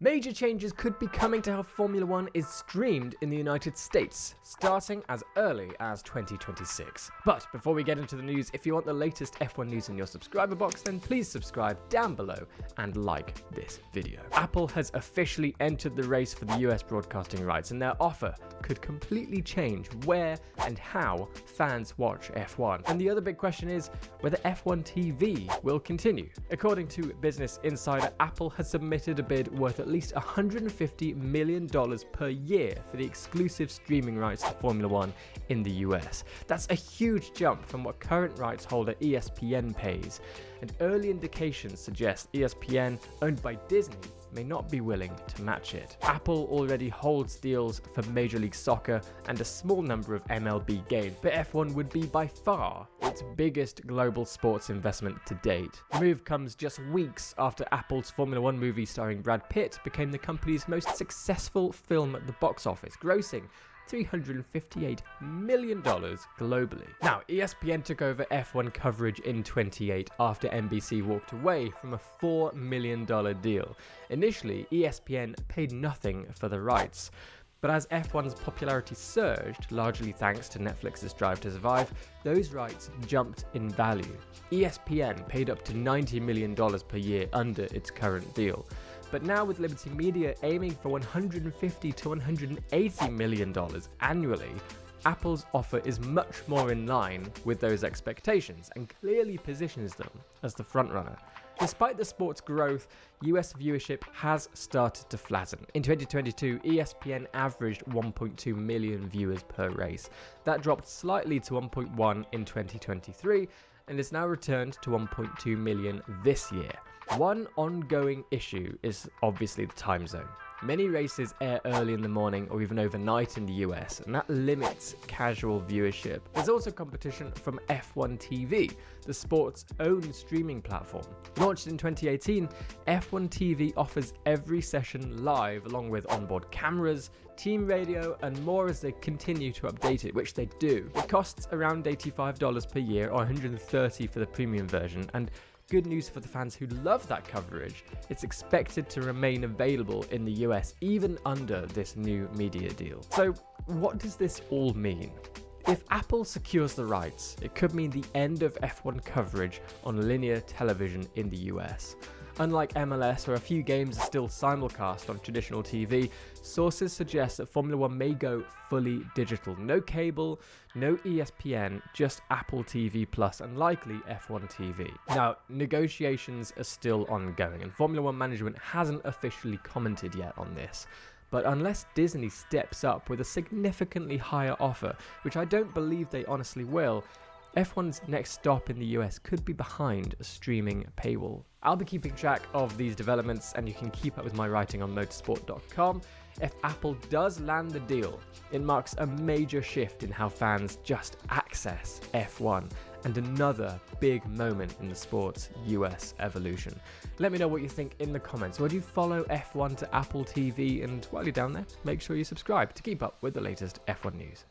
Major changes could be coming to how Formula One is streamed in the United States, starting as early as 2026. But before we get into the news, if you want the latest F1 news in your subscriber box, then please subscribe down below and like this video. Apple has officially entered the race for the US broadcasting rights, and their offer could completely change where and how fans watch F1. And the other big question is whether F1 TV will continue. According to Business Insider, Apple has submitted a bid worth at least $150 million per year for the exclusive streaming rights to Formula One in the US. That's a huge jump from what current rights holder ESPN pays, and early indications suggest ESPN, owned by Disney, may not be willing to match it. Apple already holds deals for Major League Soccer and a small number of MLB games, but F1 would be by far its biggest global sports investment to date. The move comes just weeks after Apple's Formula One movie starring Brad Pitt became the company's most successful film at the box office, grossing $358 million globally. Now, ESPN took over F1 coverage in 2008 after NBC walked away from a $4 million deal. Initially, ESPN paid nothing for the rights. But as F1's popularity surged, largely thanks to Netflix's drive to survive, those rights jumped in value. ESPN paid up to $90 million per year under its current deal. But now with Liberty Media aiming for $150 to $180 million annually, Apple's offer is much more in line with those expectations and clearly positions them as the frontrunner. Despite the sport's growth, US viewership has started to flatten. In 2022, ESPN averaged 1.2 million viewers per race. That dropped slightly to 1.1 in 2023 and is now returned to 1.2 million this year. One ongoing issue is obviously the time zone. Many races air early in the morning or even overnight in the US, and that limits casual viewership. There's also competition from F1 TV, the sport's own streaming platform. Launched in 2018, F1 TV offers every session live along with onboard cameras, team radio, and more as they continue to update it, which they do. It costs around $85 per year or $130 for the premium version, and good news for the fans who love that coverage, it's expected to remain available in the US even under this new media deal. So what does this all mean? If Apple secures the rights, it could mean the end of F1 coverage on linear television in the US. Unlike MLS, where a few games are still simulcast on traditional TV, sources suggest that Formula One may go fully digital. No cable, no ESPN, just Apple TV Plus and likely F1 TV. Now, negotiations are still ongoing, and Formula One management hasn't officially commented yet on this. But unless Disney steps up with a significantly higher offer, which I don't believe they honestly will, F1's next stop in the US could be behind a streaming paywall. I'll be keeping track of these developments, and you can keep up with my writing on motorsport.com. If Apple does land the deal, it marks a major shift in how fans just access F1 and another big moment in the sport's US evolution. Let me know what you think in the comments. Would you follow F1 to Apple TV? And while you're down there, make sure you subscribe to keep up with the latest F1 news.